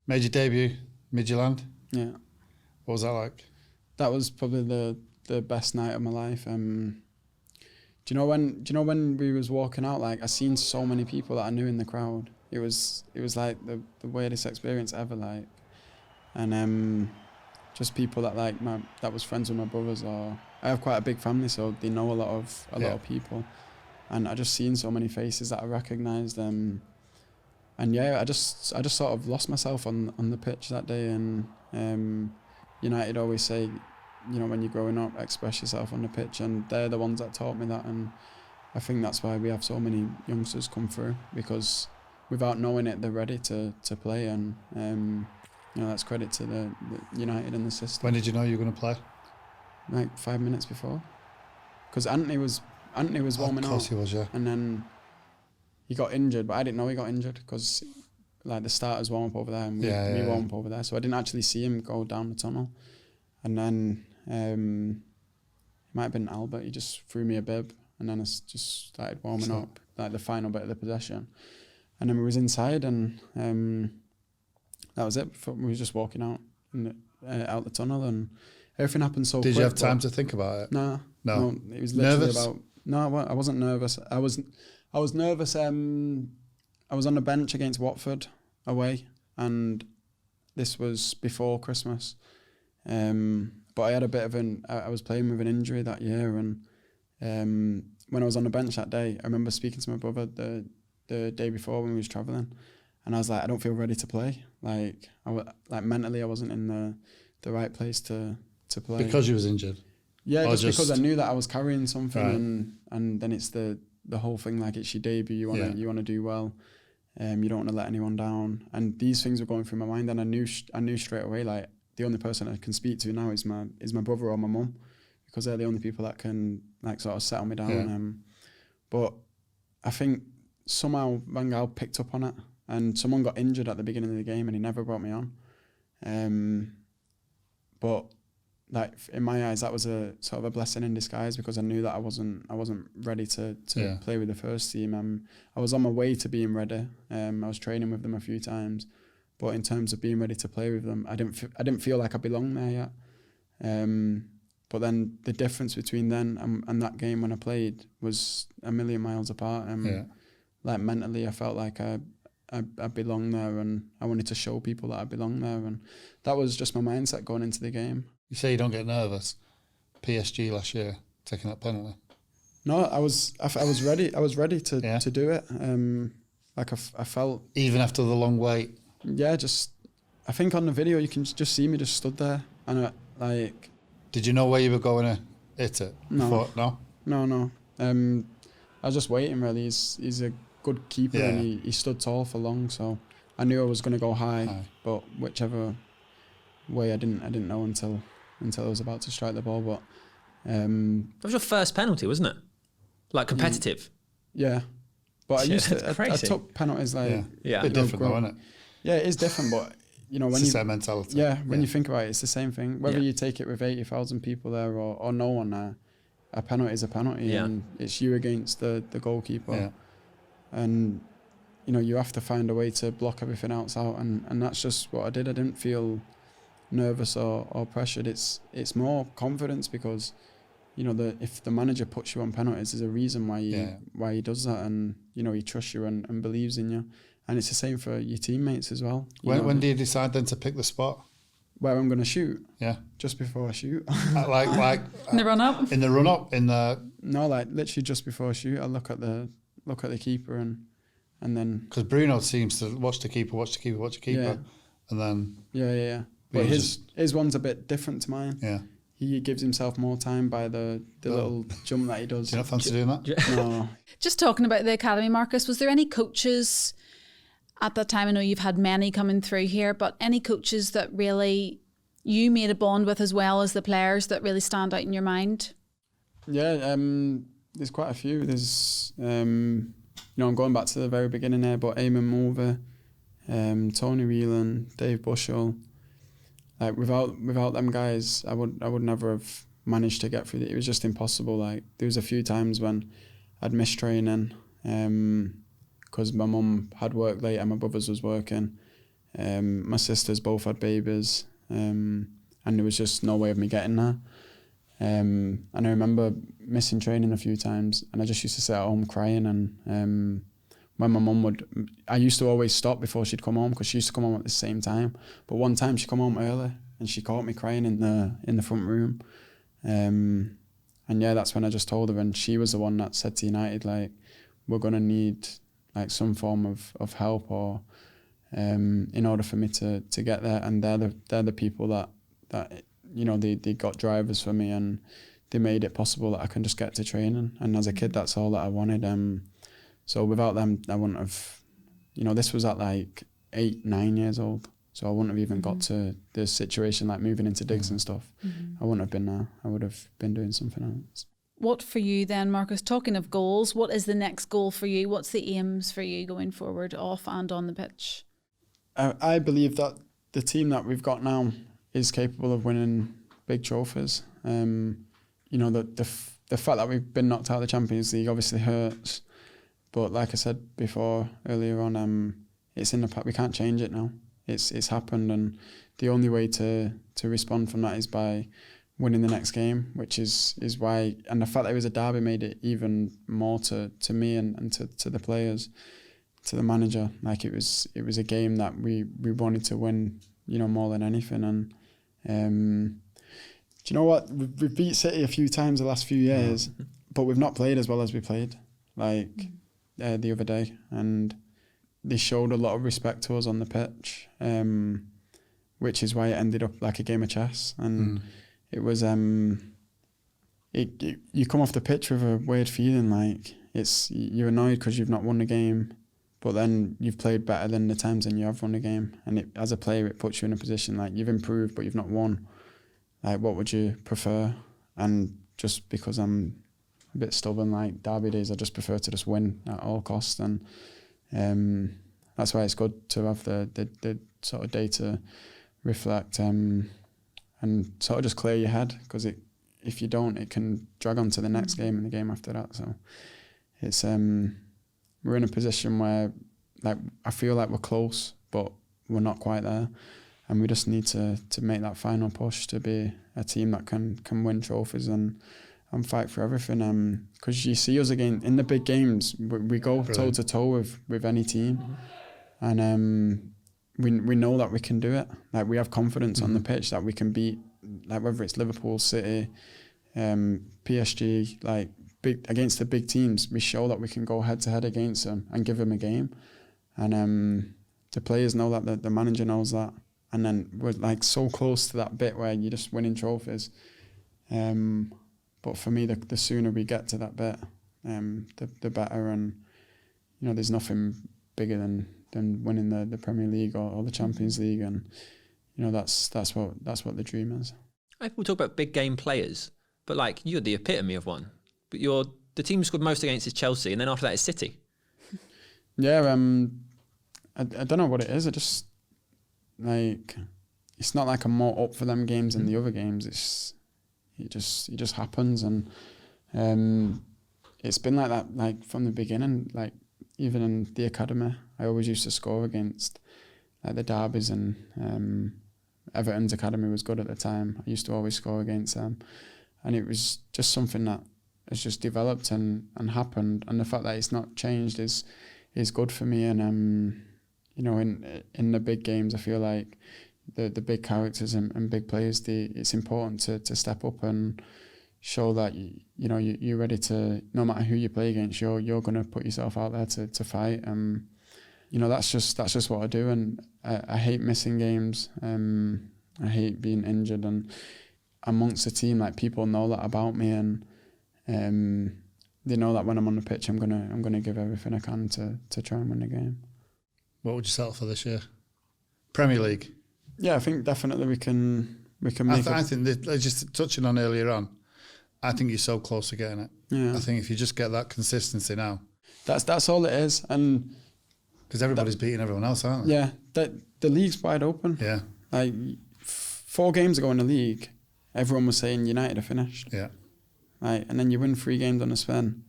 Made your debut, Midtjylland. Yeah. What was that like? That was probably the best night of my life. Do you know when we was walking out, like I seen so many people that I knew in the crowd. It was like the weirdest experience ever, like, and just people that that was friends with my brothers, or I have quite a big family, so they know a lot of people, and I just seen so many faces that I recognised. And yeah, I just sort of lost myself on the pitch that day. And United always say, you know, when you're growing up, express yourself on the pitch, and they're the ones that taught me that. And I think that's why we have so many youngsters come through, because without knowing it, they're ready to play. And that's credit to the United and the system. When did you know you were going to play? Like 5 minutes before, because Anthony was warming up. Of course he was, yeah. And then he got injured, but I didn't know he got injured, because like the starters warm up over there and we warm up over there, so I didn't actually see him go down the tunnel. And then it might have been Albert, he just threw me a bib, and then I just started warming up, like the final bit of the possession. And then we was inside, and that was it. We were just walking out out the tunnel, and everything happened so quick. Did you have time to think about it? No. It was literally nervous? I wasn't nervous. I was nervous. I was on the bench against Watford away, and this was before Christmas. But I had a bit of I was playing with an injury that year, and when I was on the bench that day, I remember speaking to my brother the day before when we was travelling, and I was like, I don't feel ready to play. Like mentally, I wasn't in the right place to play. Because you was injured? Yeah, just because I knew that I was carrying something, right. and then it's the whole thing, like it's your debut, you wanna do well, you don't want to let anyone down, and these things were going through my mind, and I knew straight away, like the only person I can speak to now is my brother or my mum, because they're the only people that can like sort of settle me down. Yeah. But I think somehow Van Gaal picked up on it, and someone got injured at the beginning of the game, and he never brought me on. But like in my eyes, that was a sort of a blessing in disguise, because I knew that I wasn't ready to play with the first team. I was on my way to being ready. I was training with them a few times, but in terms of being ready to play with them, I didn't feel like I belonged there yet. But then the difference between then and that game when I played was a million miles apart. Like mentally, I felt like I belonged there, and I wanted to show people that I belonged there, and that was just my mindset going into the game. You say you don't get nervous. PSG last year, taking that penalty. No, I was ready. I was ready to do it. Like I felt, even after the long wait. Yeah, I think on the video you can just see me just stood there, and Did you know where you were going to hit it? No. No. I was just waiting really. He's a good keeper, and he stood tall for long, so I knew I was going to go high. But whichever way, I didn't know until I was about to strike the ball. But that was your first penalty, wasn't it? Like competitive. Yeah, but I took penalties bit different though, isn't it? Yeah, it is different, but you know, when it's the same mentality. Yeah, when you think about it, it's the same thing. Whether you take it with 80,000 people there or no one there, a penalty is a penalty, and it's you against the goalkeeper. Yeah. And you know, you have to find a way to block everything else out, and that's just what I did. I didn't feel nervous or pressured. It's more confidence, because you know, if the manager puts you on penalties, there's a reason why he does that, and you know, he trusts you and believes in you. And it's the same for your teammates as well. When do you decide then to pick the spot? Where I'm going to shoot? Yeah. Just before I shoot. like in the run-up? In the run-up? No, like literally just before I shoot, I look at the keeper and then... Because Bruno seems to watch the keeper, and then... Yeah. But his one's a bit different to mine. Yeah. He gives himself more time by the little jump that he does. Do you not fancy doing that? No. Just talking about the academy, Marcus, was there any coaches at that time? I know you've had many coming through here, but any coaches that really you made a bond with, as well as the players, that really stand out in your mind? Yeah, there's quite a few. There's, I'm going back to the very beginning there, but Eamon Mulvey, Tony Whelan, Dave Bushell. Like without them guys, I would never have managed to get through it. It was just impossible. Like there was a few times when I'd missed training, because my mum had work late and my brothers was working. My sisters both had babies, and there was just no way of me getting there. And I remember missing training a few times, and I just used to sit at home crying. And when my mum I used to always stop before she'd come home, because she used to come home at the same time. But one time she come home early, and she caught me crying in the front room. And yeah, that's when I just told her, and she was the one that said to United, like, we're gonna need like some form of help, or in order for me to get there. And they're the people that you know, they got drivers for me, and they made it possible that I can just get to training. And as a kid, that's all that I wanted. So without them, I wouldn't have, you know, this was at like 8, 9 years old. So I wouldn't have even got to the situation like moving into digs and stuff. I wouldn't have been there. I would have been doing something else. What for you then, Marcus? Talking of goals, what is the next goal for you? What's the aims for you going forward, off and on the pitch? I believe that the team that we've got now is capable of winning big trophies. You know, the fact that we've been knocked out of the Champions League obviously hurts, but like I said before earlier on, it's in the past. We can't change it now. It's happened, and the only way to respond from that is by winning the next game, which is why, and the fact that it was a derby made it even more to me and to the players, to the manager. Like it was a game that we wanted to win, you know, more than anything. And do you know what? We've beat City a few times the last few years, but we've not played as well as we played, like the other day. And they showed a lot of respect to us on the pitch, which is why it ended up like a game of chess. And it was, you come off the pitch with a weird feeling, like you're annoyed because you've not won the game, but then you've played better than the times when you have won the game. And as a player, it puts you in a position like you've improved, but you've not won. Like, what would you prefer? And just because I'm a bit stubborn, like derby days, I just prefer to just win at all costs. And that's why it's good to have the sort of day to reflect and sort of just clear your head, because if you don't, it can drag on to the next game and the game after that. So it's we're in a position where, like, I feel like we're close, but we're not quite there, and we just need to make that final push to be a team that can win trophies and fight for everything. Because you see us again in the big games, we go toe to toe with any team, and we know that we can do it. Like, we have confidence on the pitch that we can beat, like, whether it's Liverpool, City, PSG, like big against the big teams. We show that we can go head to head against them and give them a game, and the players know that, the manager knows that, and then we're like so close to that bit where you're just winning trophies. But for me, the sooner we get to that bit, the better. And you know, there's nothing bigger than winning the Premier League or the Champions League, and you know, that's what the dream is. People talk about big game players, but like, you're the epitome of one. But the team you scored most against is Chelsea, and then after that is City. Yeah, I don't know what it is. I just, like, it's not like I'm more up for them games than the other games. It just happens, and it's been like that, like, from the beginning. Like, even in the academy, I always used to score against, like, the derbies, and Everton's academy was good at the time. I used to always score against them, and it was just something that has just developed and happened. And the fact that it's not changed is good for me. And you know, in the big games, I feel like the big characters and big players, it's important to step up and show that you know you're ready to, no matter who you play against, you're going to put yourself out there to fight. You know, that's just what I do, and I hate missing games. I hate being injured, and amongst the team, like, people know that about me, and they know that when I'm on the pitch, I'm gonna give everything I can to try and win the game. What would you settle for this year? Premier League? Yeah, I think definitely we can make I think that, just touching on earlier on, I think you're so close to getting it. Yeah. I think if you just get that consistency now. That's all it is. And because everybody's beating everyone else, aren't they? Yeah, the league's wide open. Yeah. Like, 4 games ago in the league, everyone was saying United are finished. Yeah. Like, and then you win 3 games on a spin,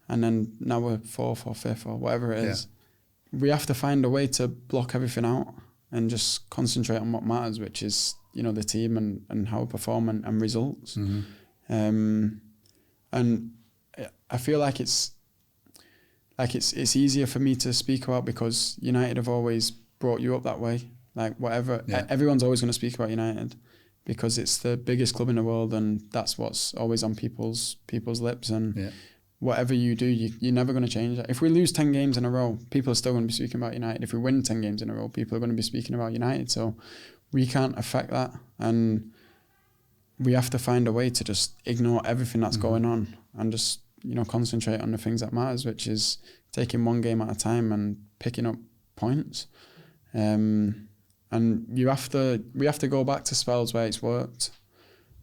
and then now we're 4th or 5th or whatever it is. We have to find a way to block everything out, and just concentrate on what matters, which is, you know, the team and how we perform and results. And I feel like it's easier for me to speak about because United have always brought you up that way. Like whatever, everyone's always going to speak about United because it's the biggest club in the world, and that's what's always on people's lips. And whatever you do, you're never going to change that. If we lose 10 games in a row, people are still going to be speaking about United. If we win 10 games in a row, people are going to be speaking about United. So we can't affect that, and we have to find a way to just ignore everything that's going on and just, you know, concentrate on the things that matters, which is taking one game at a time and picking up points. And we have to go back to spells where it's worked,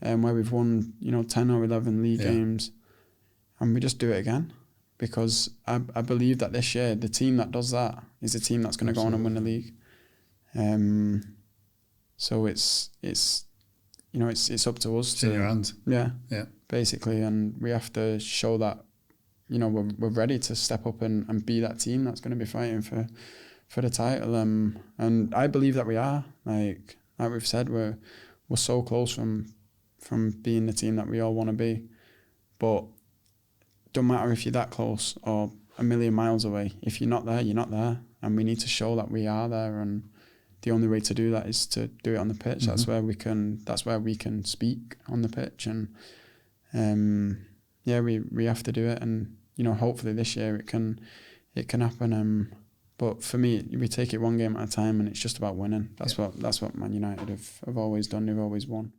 where we've won, you know, 10 or 11 league games, and we just do it again, because I believe that this year the team that does that is the team that's going to go on and win the league. So it's you know, it's up to us. It's in your hands. Yeah, basically, and we have to show that, you know, we're ready to step up and be that team that's going to be fighting for the title. And I believe that we are. Like we've said, we're so close from being the team that we all want to be. But don't matter if you're that close or a million miles away. If you're not there, you're not there. And we need to show that we are there. And the only way to do that is to do it on the pitch. That's where we can speak on the pitch. And we have to do it. And, you know, hopefully this year it can happen. But for me, we take it one game at a time, and it's just about winning. That's what Man United have always done. They've always won.